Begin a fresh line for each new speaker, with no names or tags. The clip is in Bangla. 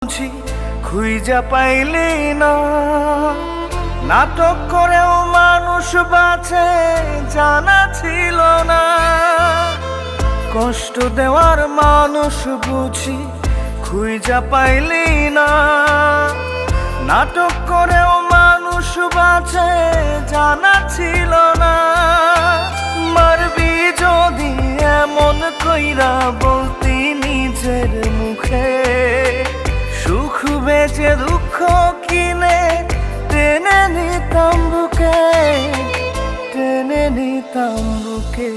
বুঝি খুঁজা পাইলি না, নাটক করেও মানুষ বাঁচে জানা ছিল না। কষ্ট দেওয়ার মানুষ বুঝি খুঁজা পাইলি না, নাটক করেও মানুষ বাঁচে জানা ছিল না। মারবি যদি এমন কইরা বলতি নিজের মুখে, সুখ বেচে দুঃখ কিনে টেনে নিতাম বুকে, টেনে নিতাম বুকে।